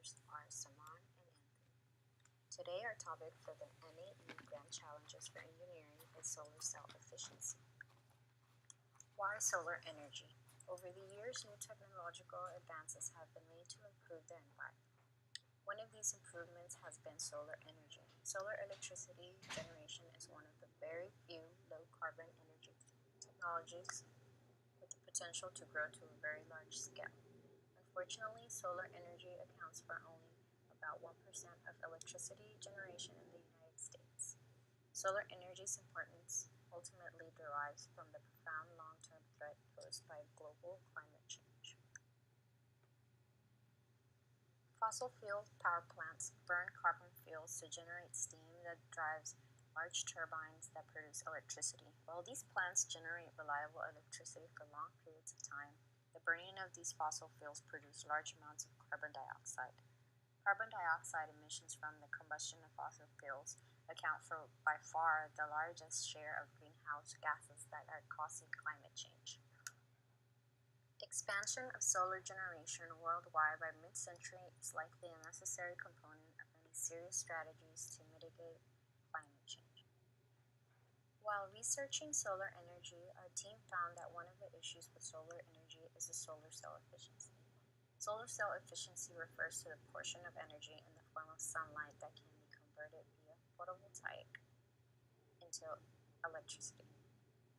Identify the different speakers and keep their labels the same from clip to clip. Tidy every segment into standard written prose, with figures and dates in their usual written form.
Speaker 1: presenters are Saman and Anthony. Today, our topic for the NAE Grand Challenges for Engineering is solar cell efficiency. Why solar energy? Over the years, new technological advances have been made to improve the environment. One of these improvements has been solar energy. Solar electricity generation is one of the very few low-carbon energy technologies with the potential to grow to a very large scale. Unfortunately, solar energy accounts for only about 1% of electricity generation in the United States. Solar energy's importance ultimately derives from the profound long-term threat posed by global climate change. Fossil fuel power plants burn carbon fuels to generate steam that drives large turbines that produce electricity. While these plants generate reliable electricity for long periods of time, the burning of these fossil fuels produce large amounts of carbon dioxide. Carbon dioxide emissions from the combustion of fossil fuels account for by far the largest share of greenhouse gases that are causing climate change. Expansion of solar generation worldwide by mid-century is likely a necessary component of any serious strategies to mitigate climate change. While researching solar energy, our team found that one of the issues with solar energy is the solar cell efficiency. Solar cell efficiency refers to the portion of energy in the form of sunlight that can be converted via photovoltaic into electricity.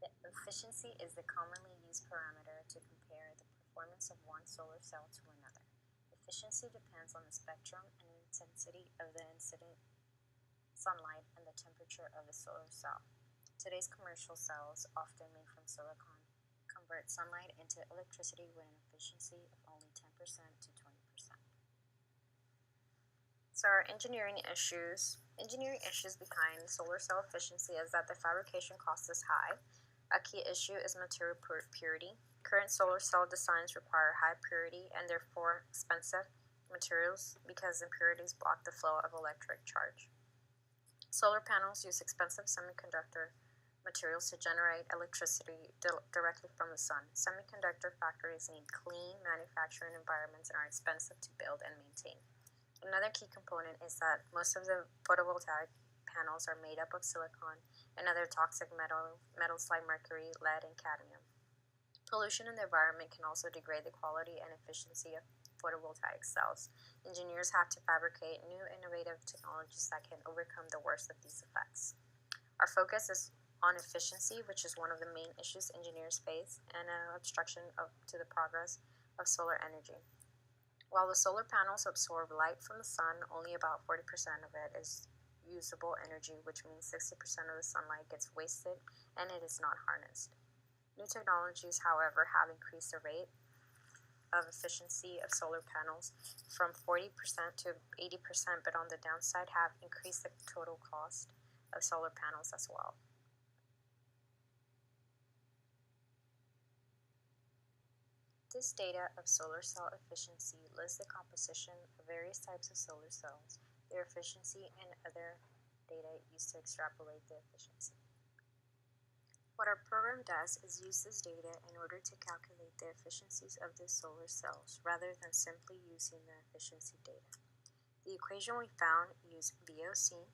Speaker 1: The efficiency is the commonly used parameter to compare the performance of one solar cell to another. Efficiency depends on the spectrum and intensity of the incident sunlight and the temperature of the solar cell. Today's commercial cells, often made from silicon, convert sunlight into electricity with an efficiency of only 10% to 20%. So our engineering issues behind solar cell efficiency is that the fabrication cost is high. A key issue is material purity. Current solar cell designs require high purity and therefore expensive materials because impurities block the flow of electric charge. Solar panels use expensive semiconductor materials to generate electricity directly from the sun. Semiconductor factories need clean manufacturing environments and are expensive to build and maintain. Another key component is that most of the photovoltaic panels are made up of silicon and other toxic metals like mercury, lead, and cadmium. Pollution in the environment can also degrade the quality and efficiency of photovoltaic cells. Engineers have to fabricate new innovative technologies that can overcome the worst of these effects. Our focus is on efficiency, which is one of the main issues engineers face, and an obstruction to the progress of solar energy. While the solar panels absorb light from the sun, only about 40% of it is usable energy, which means 60% of the sunlight gets wasted and it is not harnessed. New technologies, however, have increased the rate of efficiency of solar panels from 40% to 80%, but on the downside have increased the total cost of solar panels as well. This data of solar cell efficiency lists the composition of various types of solar cells, their efficiency, and other data used to extrapolate the efficiency. What our program does is use this data in order to calculate the efficiencies of the solar cells rather than simply using the efficiency data. The equation we found used VOC,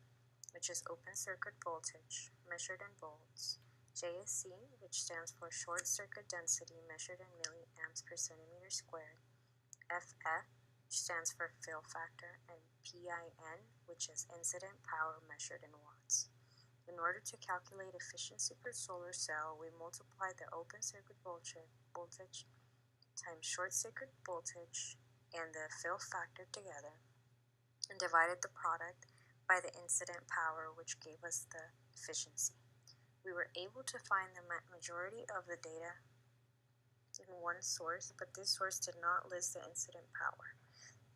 Speaker 1: which is open circuit voltage measured in volts, JSC, which stands for short circuit density measured in milliamps per centimeter squared, FF, which stands for fill factor, and PIN, which is incident power measured in watts. In order to calculate efficiency per solar cell, we multiplied the open circuit voltage times short circuit voltage and the fill factor together and divided the product by the incident power, which gave us the efficiency. We were able to find the majority of the data in one source, but this source did not list the incident power.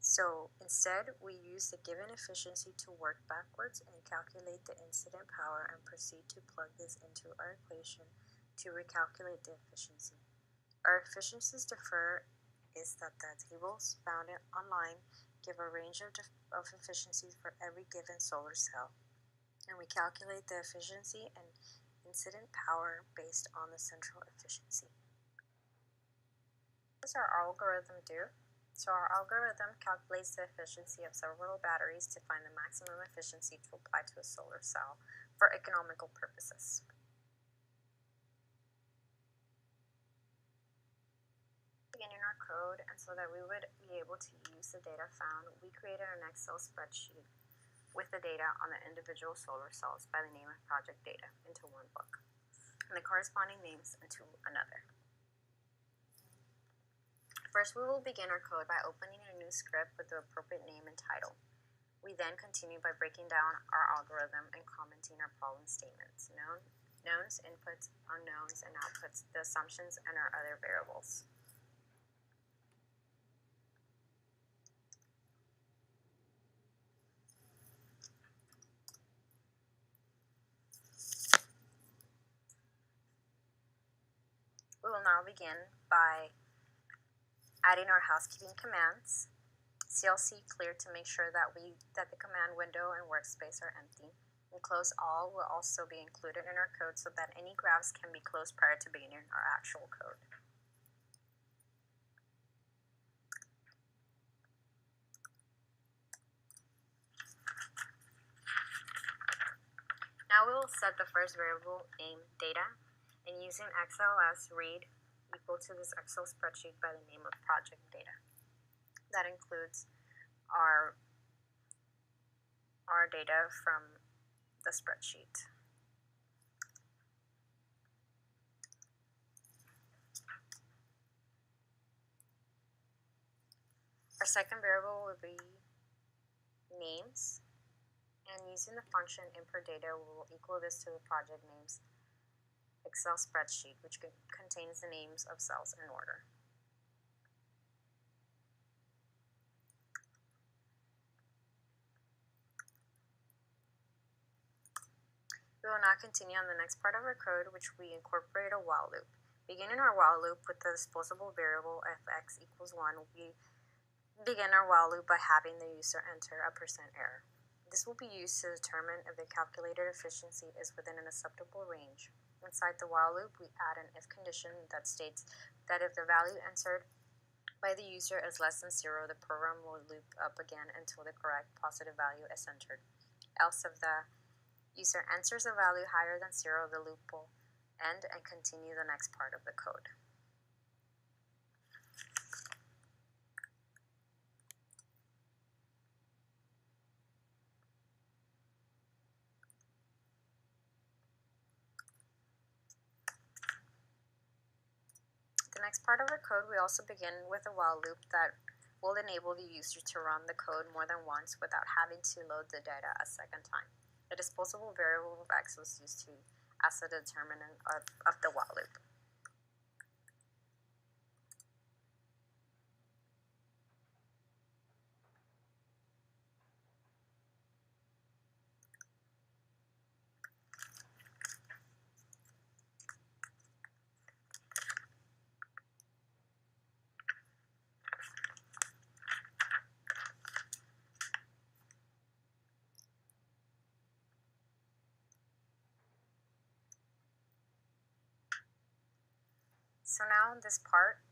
Speaker 1: So instead, we used the given efficiency to work backwards and calculate the incident power and proceed to plug this into our equation to recalculate the efficiency. Our efficiencies differ is that the tables found online give a range of efficiencies for every given solar cell, and we calculate the efficiency and incident power based on the central efficiency. What does our algorithm do? So our algorithm calculates the efficiency of several batteries to find the maximum efficiency to apply to a solar cell for economical purposes. Beginning our code, and so that we would be able to use the data found, we created an Excel spreadsheet with the data on the individual solar cells by the name of project data into one book, and the corresponding names into another. First, we will begin our code by opening a new script with the appropriate name and title. We then continue by breaking down our algorithm and commenting our problem statements, knowns, inputs, unknowns, and outputs, the assumptions, and our other variables. We will now begin by adding our housekeeping commands. CLC clear to make sure that the command window and workspace are empty. And close all will also be included in our code so that any graphs can be closed prior to beginning our actual code. Now we will set the first variable named data, and using XLS read equal to this Excel spreadsheet by the name of project data. That includes our data from the spreadsheet. Our second variable will be names, and using the function input data, we will equal this to the project names Excel spreadsheet, which contains the names of cells in order. We will now continue on the next part of our code, which we incorporate a while loop. Beginning our while loop with the disposable variable f x equals 1, we begin our while loop by having the user enter a % error. This will be used to determine if the calculated efficiency is within an acceptable range. Inside the while loop, we add an if condition that states that if the value entered by the user is less than 0, the program will loop up again until the correct positive value is entered. Else, if the user enters a value higher than 0, the loop will end and continue the next part of the code. The next part of our code, we also begin with a while loop that will enable the user to run the code more than once without having to load the data a second time. The disposable variable of x was used as a determinant of the while loop. So now in this part,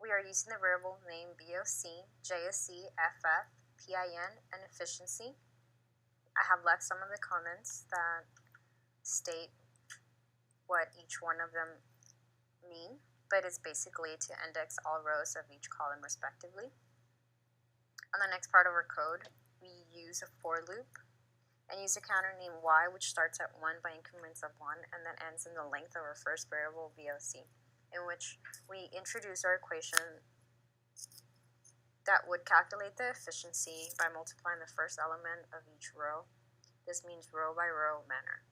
Speaker 1: we are using the variable name BOC, JSC, FF, PIN, and efficiency. I have left some of the comments that state what each one of them mean, but it's basically to index all rows of each column respectively. On the next part of our code, we use a for loop and use a counter named y, which starts at 1 by increments of 1 and then ends in the length of our first variable VOC, in which we introduce our equation that would calculate the efficiency by multiplying the first element of each row. This means row by row manner.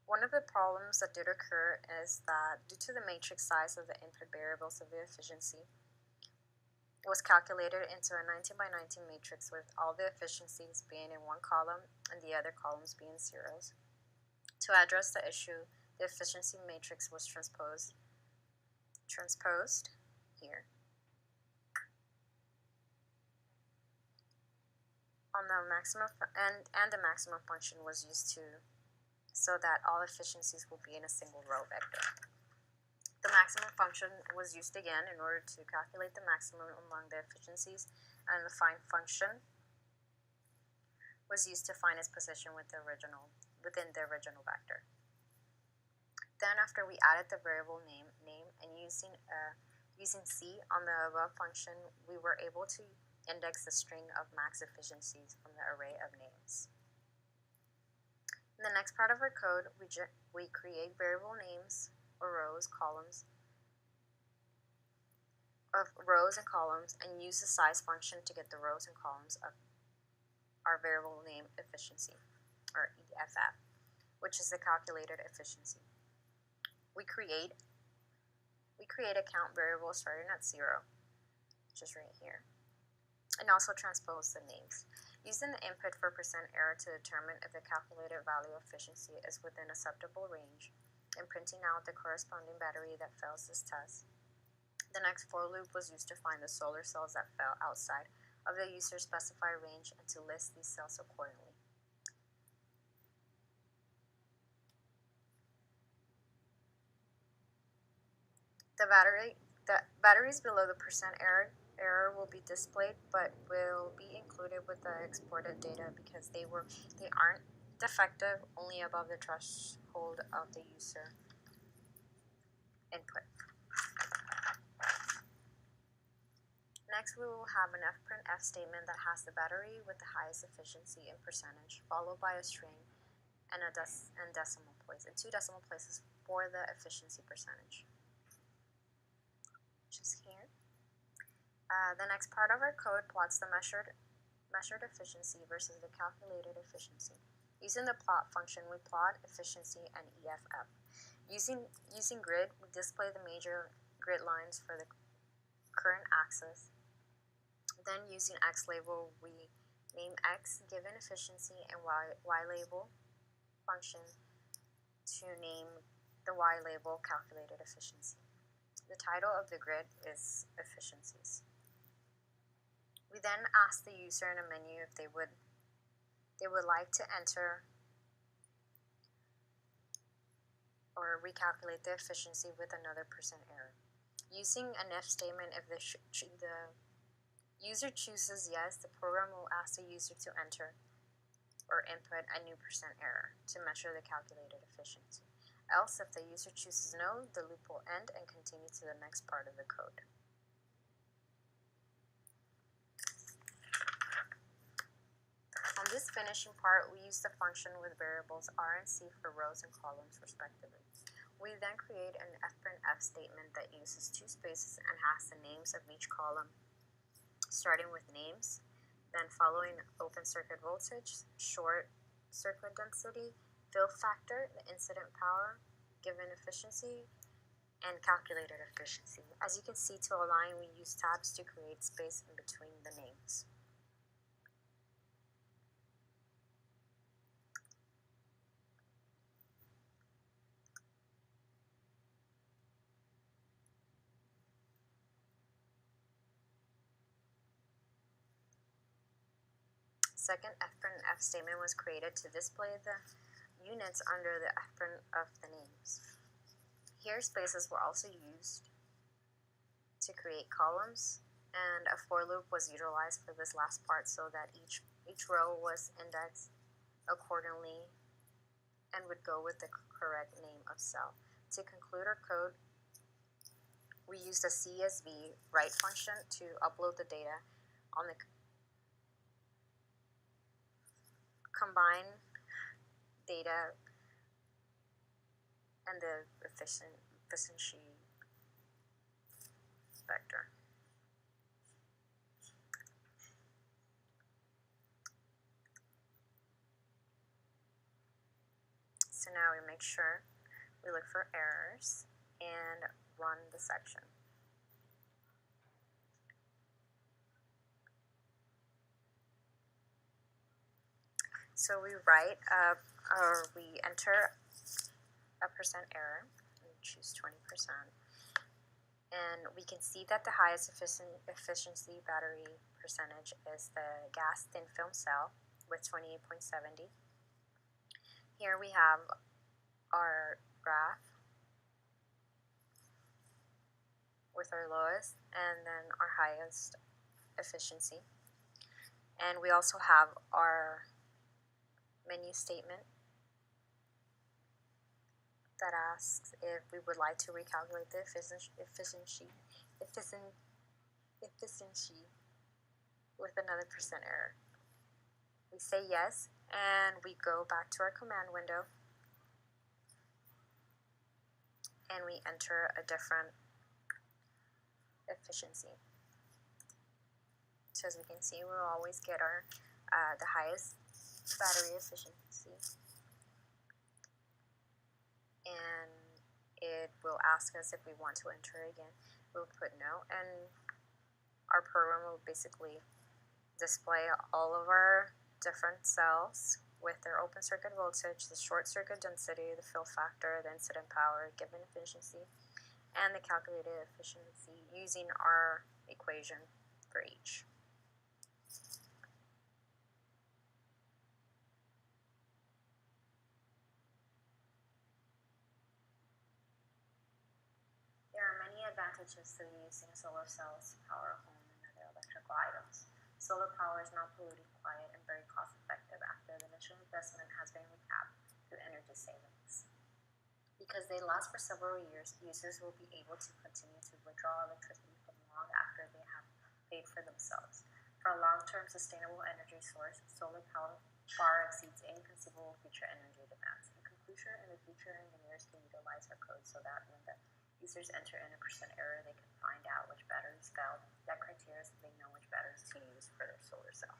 Speaker 1: One of the problems that did occur is that due to the matrix size of the input variables of the efficiency, it was calculated into a 19 by 19 matrix with all the efficiencies being in one column and the other columns being zeros. To address the issue, the efficiency matrix was transposed here. On the maximum and the maximum function was used so that all efficiencies will be in a single row vector. The maximum function was used again in order to calculate the maximum among the efficiencies, and the find function was used to find its position within the original vector. Then after we added the variable name and using C on the above function, we were able to index the string of max efficiencies from the array of names. In the next part of our code, we create variable names or rows, and columns, and use the size function to get the rows and columns of our variable name efficiency, or EFF, which is the calculated efficiency. We create a count variable starting at 0, which is right here, and also transpose the names. Using the input for %error to determine if the calculated value of efficiency is within acceptable range, and printing out the corresponding battery that fails this test. The next for loop was used to find the solar cells that fell outside of the user specified range and to list these cells accordingly. The batteries below the %error will be displayed, but will be included with the exported data because they aren't defective, only above the threshold of the user input. Next, we will have an fprintf statement that has the battery with the highest efficiency in percentage, followed by a string and decimal place, and 2 decimal places for the efficiency percentage, which is here. The next part of our code plots the measured efficiency versus the calculated efficiency. Using the plot function, we plot efficiency and EFF. Using grid, we display the major grid lines for the current axis. Then using X label, we name X given efficiency and Y label function to name the Y label calculated efficiency. The title of the grid is efficiencies. We then ask the user in a menu if they would like to enter or recalculate the efficiency with another %error. Using an if statement, if the user chooses yes, the program will ask the user to enter or input a new %error to measure the calculated efficiency. Else, if the user chooses no, the loop will end and continue to the next part of the code. On this finishing part, we use the function with variables r and c for rows and columns respectively. We then create an fprintf statement that uses 2 spaces and has the names of each column, starting with names, then following open circuit voltage, short circuit density, fill factor, the incident power, given efficiency, and calculated efficiency. As you can see, to align, we use tabs to create space in between the names. Second fprintf statement was created to display the units under the fprint of the names. Here, spaces were also used to create columns, and a for loop was utilized for this last part so that each row was indexed accordingly and would go with the correct name of cell. To conclude our code, we used a CSV write function to upload the data on the combine data and the efficiency vector. So now we make sure we look for errors and run the section. So we write or we enter a %error and choose 20%. And we can see that the highest efficiency battery percentage is the gas thin film cell with 28.70. Here we have our graph with our lowest and then our highest efficiency. And we also have our menu statement that asks if we would like to recalculate the efficiency with another percent error. We say yes, and we go back to our command window, and we enter a different efficiency. So as we can see, we'll always get our the highest battery efficiency, and it will ask us if we want to enter again. We'll put no, and our program will basically display all of our different cells with their open circuit voltage, the short circuit density, the fill factor, the incident power, given efficiency, and the calculated efficiency using our equation for each. There are many advantages to using solar cells to power a home and other electrical items. Solar power is not polluting, quiet, and very cost-effective after the initial investment has been recapped through energy savings. Because they last for several years, users will be able to continue to withdraw electricity from long after they have paid for themselves. For a long-term sustainable energy source, solar power far exceeds any conceivable future energy demands. In conclusion, in the future, engineers can utilize our code so that when the users enter in a percent error, they can find out which batteries failed. That criteria so they know which batteries to use for their solar cell.